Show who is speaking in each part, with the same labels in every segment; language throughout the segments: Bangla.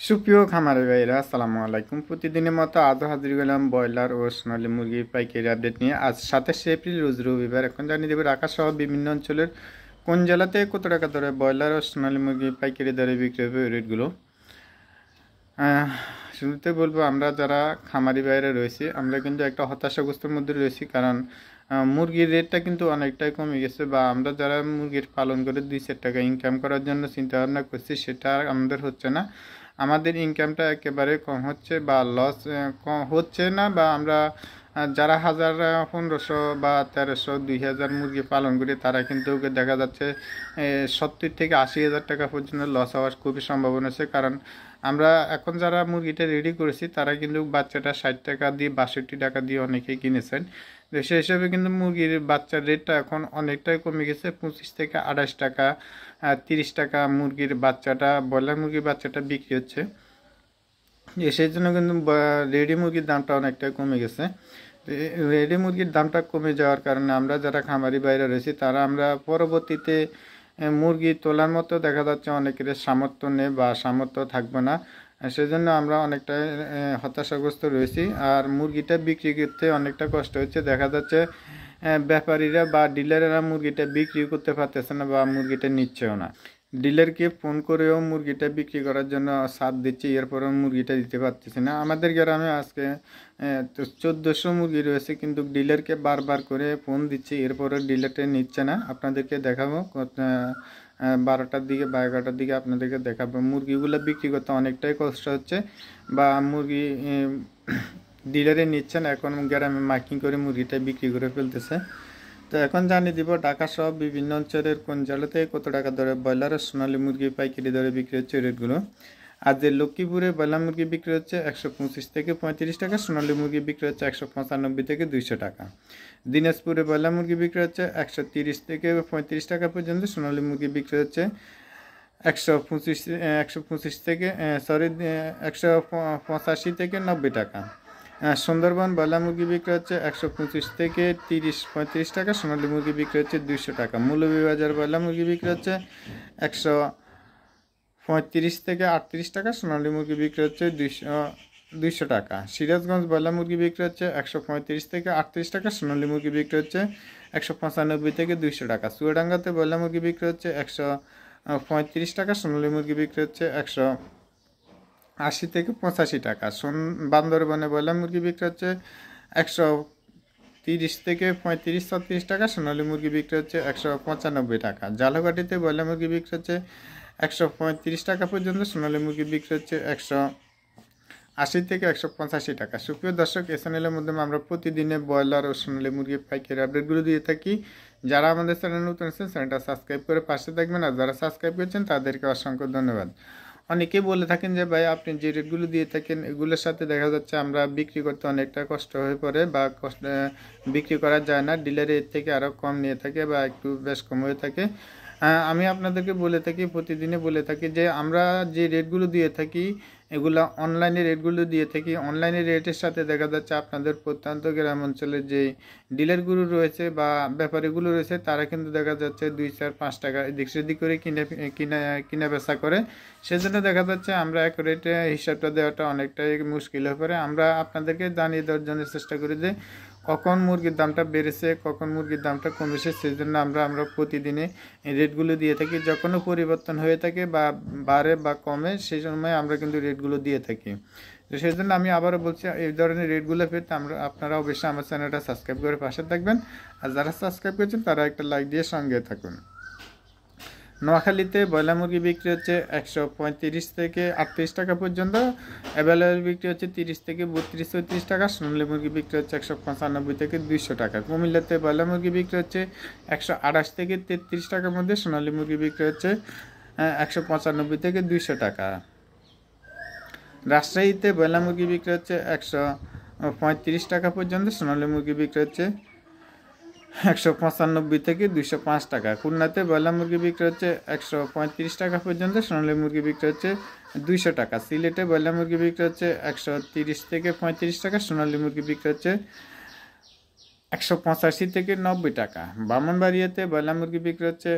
Speaker 1: সুপ্রিয় খামারি ভাইরা আসসালামু আলাইকুম। প্রতিদিনের মতো আজও হাজির হলাম ব্রয়লার ও সোনালী মুরগির পাইকারি আপডেট নিয়ে। আজ 27শে এপ্রিল রোজ রবিবার। এখন জানিয়ে দেবে ঢাকা সহ বিভিন্ন অঞ্চলের কোন জেলাতে কত টাকা দরে ব্রয়লার ও সোনালী মুরগি পাইকারি দরে বিক্রি হবে রেটগুলো। শুরুতে বলবো, আমরা যারা খামারি বাইরে রয়েছি আমরা কিন্তু একটা হতাশাগ্রস্তের মধ্যে রয়েছি, কারণ মুরগির রেটটা কিন্তু অনেকটাই কমে গেছে, বা আমরা যারা মুরগির পালন করে 2-4 টাকা ইনকাম করার জন্য চিন্তা ভাবনা করছি সেটা আমাদের হচ্ছে না। আমাদের ইনকামটা একেবারে কম হচ্ছে বা লস হচ্ছে না, বা আমরা যারা 1500 বা 1300-2000 মুরগি পালন করি তারা কিন্তু দেখা যাচ্ছে 70 থেকে 80 হাজার টাকা পর্যন্ত লস হওয়ার খুবই সম্ভাবনা আছে। কারণ আমরা এখন যারা মুরগিটা রেডি করেছি তারা কিন্তু বাচ্চাটা 60 টাকা দিয়ে 62 টাকা দিয়ে অনেকেই কিনেছেন। তো সেই হিসাবে কিন্তু মুরগির বাচ্চার রেটটা এখন অনেকটাই কমে গেছে, 25 থেকে 28 টাকা 30 টাকা মুরগির বাচ্চাটা, ব্রয়লার মুরগির বাচ্চাটা বিক্রি হচ্ছে। সেই জন্য কিন্তু রেডি মুরগির দামটা অনেকটাই কমে গেছে। রেডি মুরগির দামটা কমে যাওয়ার কারণে আমরা যারা খামারি বাইরে রয়েছি তারা আমরা পরবর্তীতে মুরগি তোলার মতো দেখা যাচ্ছে অনেকের সামর্থ্য নেই বা সামর্থ্য থাকবে না। সেজন্য আমরা অনেকটা হতাশাগ্রস্ত রয়েছি, আর মুরগিটা বিক্রি করতে অনেকটা কষ্ট হচ্ছে। দেখা যাচ্ছে ব্যাপারীরা বা ডিলারেরা মুরগিটা বিক্রি করতে পারতেছে না বা মুরগিটা নিচ্ছেও না। ডিলারকে ফোন করেও মুরগিটা বিক্রি করার জন্য সাথ দিচ্ছি, এরপরেও মুরগিটা দিতে পারতেছি না। আমাদের গ্রামে আজকে তো 1400 মুরগি রয়েছে, কিন্তু ডিলারকে বারবার করে ফোন দিচ্ছি, এরপরে ডিলারটা নিচ্ছে না। আপনাদেরকে দেখাবো 12টার দিকে বা 11টার দিকে আপনাদেরকে দেখাবো। মুরগিগুলো বিক্রি করতে অনেকটাই কষ্ট হচ্ছে, বা মুরগি ডিলারে নিচ্ছে না, এখন গ্রামে মাইকিং করে মুরগিটা বিক্রি করে ফেলতেছে। তো এখন জানিয়ে দিব ঢাকা সহ বিভিন্ন অঞ্চলের কোন জেলাতে কত টাকা দরে ব্রয়লার আর সোনালী মুরগি পাইকারি দরে বিক্রি হচ্ছে রেটগুলো। আজ যে লক্ষ্মীপুরে ব্রয়লার মুরগি বিক্রি হচ্ছে 125 থেকে 35 টাকা, সোনালী মুরগি বিক্রি হচ্ছে 195 থেকে 200 টাকা। দিনাজপুরে ব্রয়লার মুরগি বিক্রি হচ্ছে 130 থেকে 35 টাকা পর্যন্ত, সোনালী মুরগি বিক্রি হচ্ছে 185 থেকে 90 টাকা। সুন্দরবন ব্রয়লার মুরগি বিক্রি হচ্ছে 125 থেকে 30-35 টাকা, সোনালী মুরগি বিক্রি হচ্ছে 200 টাকা। মৌলভীবাজার ব্রয়লার মুরগি বিক্রি হচ্ছে 135 থেকে 38 টাকা, সোনালী মুরগি বিক্রি হচ্ছে 200 টাকা। সিরাজগঞ্জ ব্রয়লার মুরগি বিক্রি হচ্ছে 135 থেকে 38 টাকা, সোনালী মুরগি বিক্রি হচ্ছে 195 থেকে 200 টাকা। চুয়াডাঙ্গাতে ব্রয়লার মুরগি বিক্রি হচ্ছে 135 টাকা, সোনালী মুরগি বিক্রি হচ্ছে 180 থেকে 85 টাকা। বান্দরবনে ব্রয়লার মুরগি বিক্রি হচ্ছে 130 থেকে 35-36 টাকা, সোনালী মুরগি বিক্রি হচ্ছে 195 টাকা। ঝালকাঠিতে ব্রয়লার মুরগি বিক্রি হচ্ছে 135 টাকা পর্যন্ত, সোনালী মুরগি বিক্রি হচ্ছে 180 থেকে 185 টাকা। সুপ্রিয় দর্শক, এই চ্যানেলের মাধ্যমে আমরা প্রতিদিনে ব্রয়লার ও সোনালী মুরগির পাইকারি আপডেটগুলো দিয়ে থাকি। যারা আমাদের চ্যানেল নতুন আছেন চ্যানেলটা সাবস্ক্রাইব করে পাশে থাকবেন, আর যারা সাবস্ক্রাইব করেছেন তাদেরকে অসংখ্য ধন্যবাদ। অনেকেই বলে থাকেন যে ভাই আপনি যে রেটগুলো দিয়ে থাকেন এগুলোর সাথে দেখা যাচ্ছে আমরা বিক্রি করতে অনেকটা কষ্ট হয়ে পড়ে, বা বিক্রি করা যায় না, ডিলারে এর থেকে আরও কম নিয়ে থাকে বা একটু বেশ কম হয়ে থাকে। আমি আপনাদেরকে বলে থাকি, প্রতিদিনে বলে থাকি যে আমরা যে রেটগুলো দিয়ে থাকি এগুলো অনলাইনে রেটগুলো দিয়ে থাকি। অনলাইনে রেটের সাথে দেখা যাচ্ছে আপনাদের প্রত্যন্ত গ্রাম অঞ্চলের যে ডিলারগুলো রয়েছে বা ব্যাপারীগুলো রয়েছে তারা কিন্তু দেখা যাচ্ছে 2-4-5 টাকা এদিক সেদিক করে কিনা বেচা করে। সেজন্য দেখা যাচ্ছে আমরা এক রেটে হিসাবটা দেওয়াটা অনেকটাই মুশকিল হয়ে পড়ে। আমরা আপনাদেরকে জানিয়ে দেওয়ার জন্য চেষ্টা করি যে কখন মুরগির দামটা বেড়েছে, কখন মুরগির দামটা কমেছে, সেই জন্য আমরা প্রতিদিনে রেটগুলো দিয়ে থাকি। যখনও পরিবর্তন হয়ে থাকে বা বাড়ে বা কমে সেই সময় আমরা কিন্তু রেটগুলো দিয়ে থাকি। তো সেই জন্য আমি আবারও বলছি, এই ধরনের রেটগুলো পেতে আপনারা অবশ্যই আমার চ্যানেলটা সাবস্ক্রাইব করে পাশে থাকবেন, আর যারা সাবস্ক্রাইব করেছেন তারা একটা লাইক দিয়ে সঙ্গে থাকুন। নোয়াখালীতে ব্রয়লার মুরগি বিক্রি হচ্ছে 135 থেকে 38 টাকা পর্যন্ত, অ্যাভেলেবেল বিক্রি হচ্ছে 30 থেকে 32-34 টাকা, সোনালী মুরগি বিক্রি হচ্ছে 195 থেকে 200 টাকা। কুমিল্লাতে ব্রয়লার মুরগি বিক্রি হচ্ছে 128 থেকে 33 টাকার মধ্যে, সোনালী মুরগি বিক্রি হচ্ছে 195 থেকে 200 টাকা। রাজশাহীতে ব্রয়লার মুরগি বিক্রি হচ্ছে 135 টাকা পর্যন্ত, সোনালী মুরগি বিক্রি হচ্ছে 195 থেকে 205 টাকা। খুলনাতে ব্রয়লার মুরগি বিক্রি হচ্ছে 135 টাকা পর্যন্ত, সোনালী মুরগি বিক্রি হচ্ছে 200 টাকা। সিলেটে ব্রয়লার মুরগি বিক্রি হচ্ছে 130 থেকে 35 টাকা, সোনালী মুরগি বিক্রি হচ্ছে 185 থেকে 90 টাকা। ব্রাহ্মণবাড়িয়াতে ব্রয়লার মুরগি বিক্রি হচ্ছে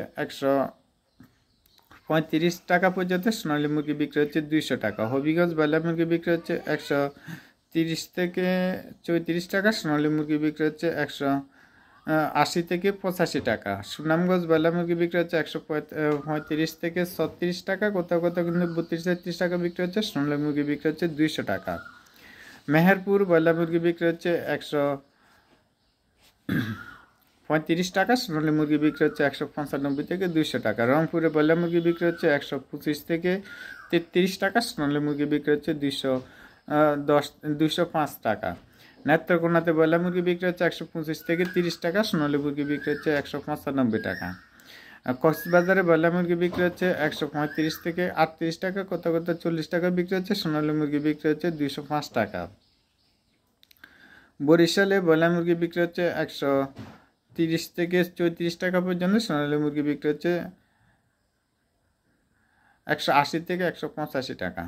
Speaker 1: 35 টাকা পর্যন্ত সোনালী মুরগি বিক্রি হচ্ছে 200 টাকা। হবিগঞ্জ ব্রয়লার মুরগি বিক্রি হচ্ছে 130 থেকে 34 টাকা। সোনালী মুরগি বিক্রি হচ্ছে 180 থেকে 85 টাকা। সুনামগঞ্জ ব্রয়লার মুরগি বিক্রি হচ্ছে 135 থেকে 36 টাকা। কোথাও কোথাও কিন্তু 32-33 টাকা বিক্রি হচ্ছে। সোনালী মুরগি বিক্রি হচ্ছে 200 টাকা। মেহেরপুর ব্রয়লার মুরগি বিক্রি হচ্ছে 135 টাকা। সোনালী মুরগি বিক্রি হচ্ছে 195 থেকে 200 টাকা। রংপুরে ব্রয়লার মুরগি বিক্রি হচ্ছে 125 থেকে 33 টাকা। সোনালী মুরগি বিক্রি হচ্ছে 205 টাকা। নেত্রকোনাতে ব্রয়লার মুরগি বিক্রি হচ্ছে 125 থেকে 30 টাকা। সোনালী মুরগি বিক্রি হচ্ছে 195 টাকা। কক্সবাজারে ব্রয়লার মুরগি বিক্রি হচ্ছে 135 থেকে 38 টাকা। কোথাও কোথাও 40 টাকা বিক্রি হচ্ছে। সোনালী মুরগি বিক্রি হচ্ছে 205 টাকা। বরিশালে ব্রয়লার মুরগি বিক্রি হচ্ছে 130 থেকে 34 টাকা পর্যন্ত। সোনালী মুরগি বিক্রি হচ্ছে 180 থেকে 185 টাকা।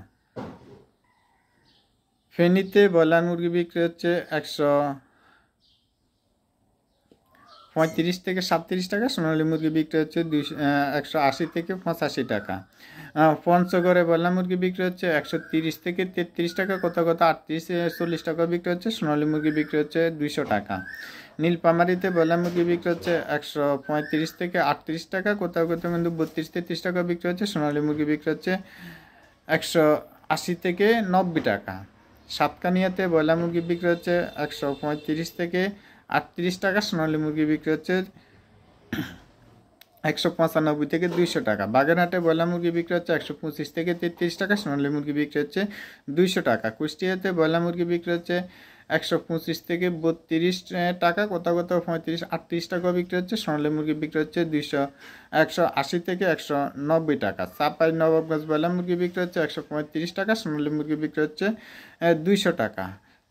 Speaker 1: ফেনীতে ব্রয়লার মুরগি বিক্রি হচ্ছে 135 থেকে 37 টাকা। সোনালী মুরগি বিক্রি হচ্ছে 180 থেকে 85 টাকা। পঞ্চগড়ে ব্রয়লার মুরগি বিক্রি হচ্ছে 130 থেকে 33 টাকা। কোথাও কোথাও 38-40 টাকা বিক্রি হচ্ছে। সোনালী মুরগি বিক্রি হচ্ছে 200 টাকা। নীলপামারিতে ব্রয়লার মুরগি বিক্রি হচ্ছে 135 থেকে 38 টাকা। কোথাও কোথাও কিন্তু 32-33 টাকা বিক্রি হচ্ছে। সোনালী মুরগি বিক্রি হচ্ছে 180 থেকে 90 টাকা। সাতকানিয়াতে ব্রয়লার মুরগি বিক্রি হচ্ছে 135 থেকে 38 টাকা। সোনালী মুরগি বিক্রি হচ্ছে 195 থেকে 200 টাকা। বাগেরহাটে ব্রয়লার মুরগি বিক্রি হচ্ছে 125 থেকে 33 টাকা। সোনালী মুরগি বিক্রি হচ্ছে 200 টাকা। কুষ্টিয়াতে ব্রয়লার মুরগি বিক্রি হচ্ছে 125 থেকে 32 টাকা। কোথাও কোথাও 35-38 টাকা বিক্রি হচ্ছে। সোনালী মুরগি বিক্রি হচ্ছে 180 থেকে 190 টাকা। চাপাই নবাবগঞ্জ ব্রয়লার মুরগি বিক্রি হচ্ছে 135 টাকা। সোনালী মুরগি বিক্রি হচ্ছে 200 টাকা।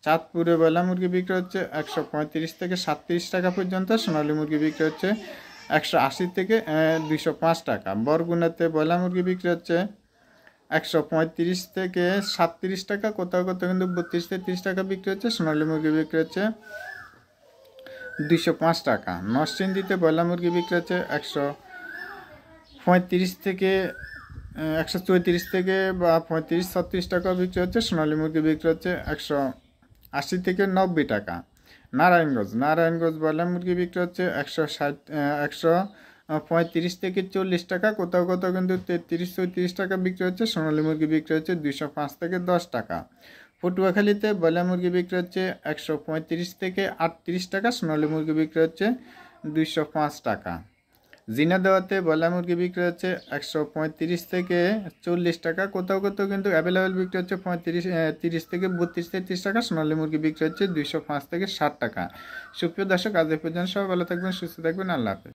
Speaker 1: চাঁদপুরে ব্রয়লার মুরগি বিক্রি হচ্ছে 135 থেকে 37 টাকা পর্যন্ত। সোনালী মুরগি বিক্রি হচ্ছে 180 থেকে 205 টাকা। বরগুনাতে ব্রয়লার মুরগি বিক্রি হচ্ছে 135 থেকে 37 টাকা। কোথাও কোথাও কিন্তু 32-33 টাকা বিক্রি হচ্ছে। সোনালী মুরগি বিক্রি হচ্ছে 205 টাকা। নরসিংদীতে ব্রয়লার মুরগি বিক্রি হচ্ছে 135 থেকে 134 থেকে বা 35-36 টাকা বিক্রি হচ্ছে। সোনালী মুরগি বিক্রি হচ্ছে 180 থেকে 90 টাকা। নারায়ণগঞ্জ ব্রয়লার মুরগি বিক্রি হচ্ছে 135 থেকে 40 টাকা। কোথাও কোথাও কিন্তু 33-34 টাকা বিক্রি হচ্ছে। সোনালী মুরগি বিক্রি হচ্ছে 205 থেকে 10 টাকা। পটুয়াখালীতে ব্রয়লার মুরগি বিক্রি হচ্ছে 135 থেকে 38 টাকা। সোনালী মুরগি বিক্রি হচ্ছে 205 টাকা। ঝিনাইদহতে ব্রয়লার মুরগি বিক্রি হচ্ছে 135 থেকে 40 টাকা। কোথাও কোথাও কিন্তু অ্যাভেলেবেল বিক্রি হচ্ছে 30 থেকে 32-33 টাকা। সোনালী মুরগি বিক্রি হচ্ছে 205 থেকে 60 টাকা। সুপ্রিয় দর্শক, আজ এ পর্যন্ত সবাই ভালো থাকবেন, সুস্থ থাকবেন। আল্লাহ হাফেজ।